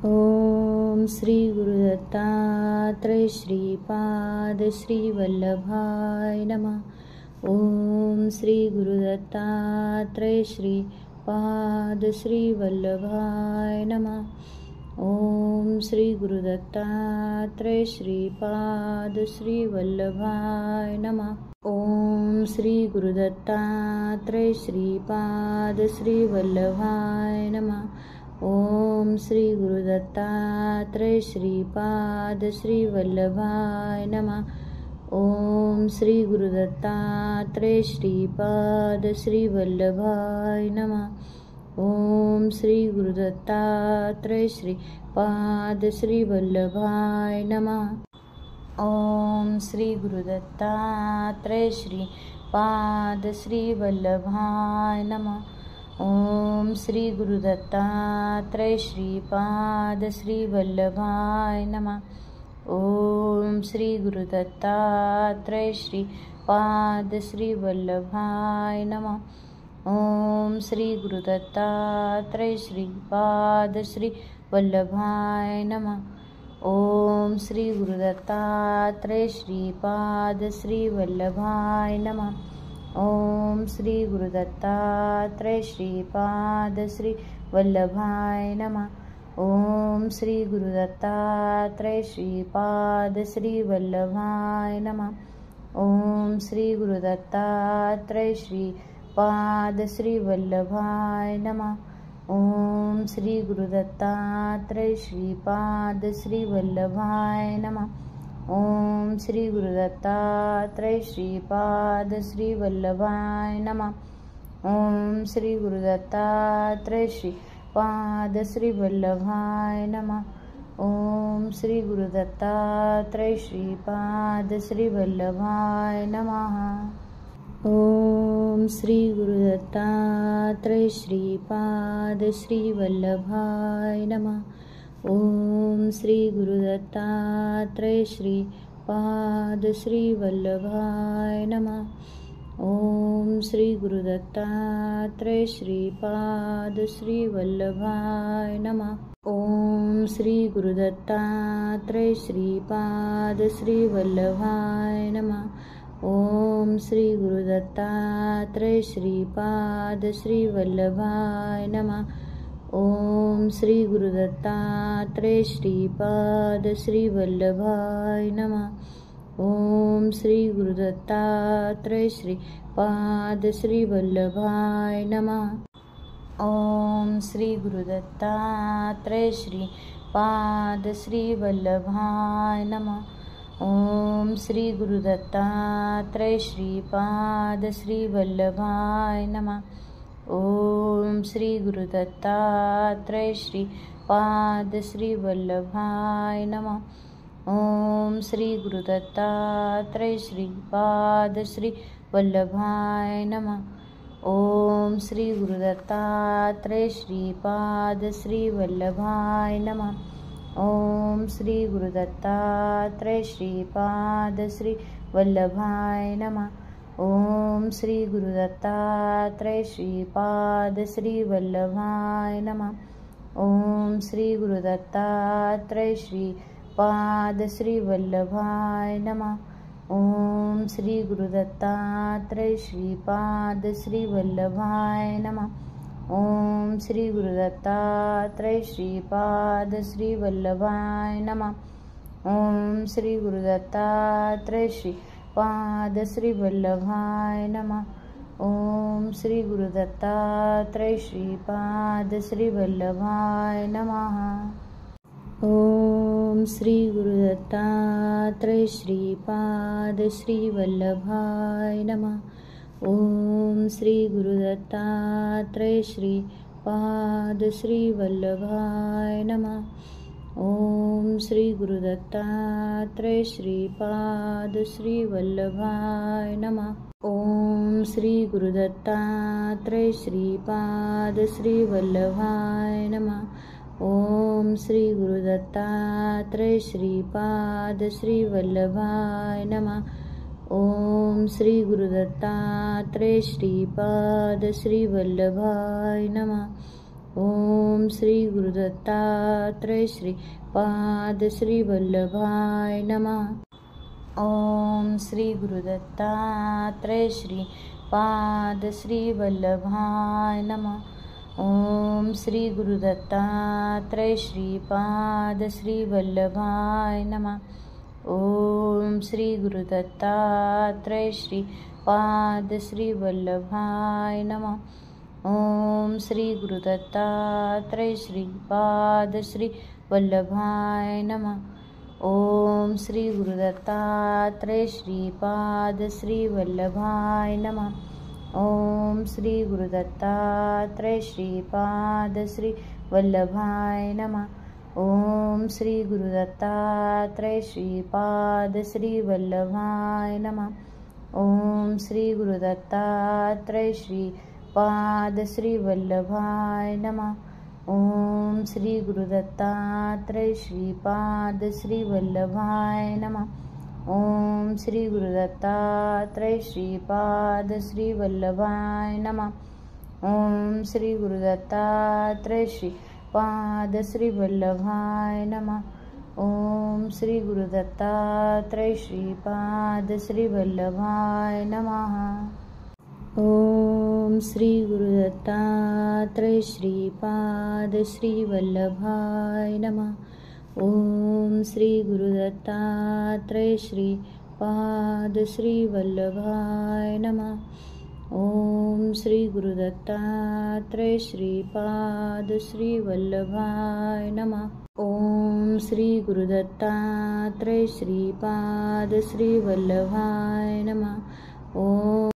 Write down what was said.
ओम श्री गुरुदत्तात्रय श्रीपाद श्री वल्लभाय नमः। ओम श्री गुरुदत्तात्रय श्रीपाद श्री वल्लभाय नमः। ओम श्री गुरुदत्तात्रय श्रीपाद श्री वल्लभाय नमः। ओम श्री गुरुदत्तात्रय श्रीपाद श्री वल्लभाय नमः। ओम श्री गुरुदत्तात्रय श्रीपाद श्री वल्लभाय नमः। ओम श्री गुरुदत्तात्रय श्रीपाद श्री वल्लभाय नमः। ओम श्री गुरुदत्तात्रय श्रीपाद श्री वल्लभाय नमः। ओम श्री गुरुदत्तात्रय श्रीपाद श्री वल्लभाय नमः। ओम श्री गुरुदत्तात्रय श्रीपाद श्री वल्लभाय नमः। ओम श्री गुरुदत्तात्रय श्रीपाद श्री वल्लभाय नमः। ओम श्री गुरुदत्तात्रय श्रीपाद श्री वल्लभाय नमः। ओम श्री गुरुदत्तात्रय श्रीपाद श्री वल्लभाय नमः। ओम श्री गुरुदत्तात्रय श्रीपाद श्री वल्लभाय नमः। ओम श्री गुरुदत्तात्रय श्रीपाद श्री वल्लभाय नमः। ओम श्री गुरुदत्तात्रय श्रीपाद श्री वल्लभाय नमः। ओम श्री गुरुदत्तात्रय श्रीपाद श्री वल्लभाय नमः। ओम श्री गुरुदत्तात्रय श्रीपाद श्री वल्लभाय नमः। ओम श्री गुरुदत्तात्रय श्रीपाद श्री वल्लभाय नमः। ओम श्री गुरुदत्तात्रय श्रीपाद श्री वल्लभाय नमः। ओम श्री गुरुदत्तात्रय श्रीपाद श्री वल्लभाय नमः। ओम श्री गुरुदत्तात्रय श्रीपाद श्री वल्लभाय नमः। ओम श्री गुरुदत्तात्रय श्रीपाद श्री वल्लभाय नमः। ओम श्री गुरुदत्तात्रय श्रीपाद श्री वल्लभाय नमः। ओम श्री गुरुदत्तात्रय श्रीपाद श्री वल्लभाय नमः। ओम श्री गुरुदत्तात्रय श्रीपाद श्री वल्लभाय नमः। ओम श्री गुरुदत्तात्रय श्रीपाद श्री वल्लभाय नमः। ओम श्री गुरुदत्तात्रय श्रीपाद श्री वल्लभाय नमः। ओम श्री गुरुदत्तात्रय श्रीपाद श्री वल्लभाय नमः। ओम श्री गुरुदत्तात्रय श्रीपाद श्री वल्लभाय नमः। ओम श्री गुरुदत्तात्रय श्रीपाद श्री वल्लभाय नमः। ओम श्री गुरुदत्तात्रय श्रीपाद श्री वल्लभाय नमः। ओम श्री गुरुदत्तात्रय श्रीपाद श्री वल्लभाय नमः। ओम श्री गुरुदत्तात्रय श्रीपाद श्री वल्लभाय नमः। ओम श्री गुरुदत्तात्रय श्रीपाद श्री वल्लभाय नमः। ओम श्री गुरुदत्तात्रय श्रीपाद श्री वल्लभाय नमः। ओम श्री गुरुदत्तात्रय श्रीपाद श्री वल्लभाय नमः। ओम श्री गुरुदत्तात्रय श्रीपाद श्री वल्लभाय नमः। ओम श्री गुरुदत्तात्रय श्रीपाद श्री वल्लभाय नमः। ओम श्री गुरुदत्तात्रय श्रीपाद श्री वल्लभाय नमः। ओम श्री गुरुदत्तात्रय श्रीपाद श्री वल्लभाय नमः। ओम श्री गुरुदत्तात्रय श्रीपाद श्री वल्लभाय नमः। ओम श्री गुरुदत्तात्रय श्रीपाद श्री वल्लभाय नमः। ओम श्री गुरुदत्तात्रय श्रीपाद श्री वल्लभाय नमः। ओम श्री गुरुदत्तात्रय श्रीपाद श्री वल्लभाय नमः। ओम श्री गुरुदत्तात्रय श्री पाद श्री वल्लभाय नमः। ओम श्री गुरुदत्तात्रय श्री पाद श्री वल्लभाय नमः। ओम श्री गुरुदत्तात्रय श्री पाद श्री वल्लभाय नमः। ओम श्री गुरुदत्तात्रय श्री पाद श्री वल्लभाय नमः। ओम श्री गुरुदत्तात्रय श्री पाद श्री वल्लभाय नमः। ओम श्री गुरुदत्तात्रय श्री पाद श्री वल्लभाय नमः। ओम श्री गुरुदत्तात्रय श्री पाद श्री वल्लभाय नमः। ओम श्री गुरुदत्तात्रय श्री पाद श्री वल्लभाय नमः। ओम श्री गुरुदत्तात्रय श्री पाद श्री वल्लभाय नमः। ओम श्री गुरुदत्तात्रय श्री पाद श्री वल्लभाय नमः। ओम श्री गुरुदत्तात्रय श्री पाद श्री वल्लभाय नमः। ओम श्री गुरुदत्तात्रय श्री पाद श्री वल्लभाय नमः। ओम श्री गुरुदत्तात्रय श्री पाद श्री वल्लभाय नमः। ओम श्री गुरुदत्तात्रय श्री पाद श्री वल्लभाय नमः। ओम श्री गुरुदत्तात्रय श्री पाद श्री वल्लभाय नमः। ओम श्री गुरुदत्तात्रय श्री पाद श्री वल्लभाय नमः। ओम श्री गुरुदत्तात्रय श्री पाद श्री वल्लभाय नमः। ओम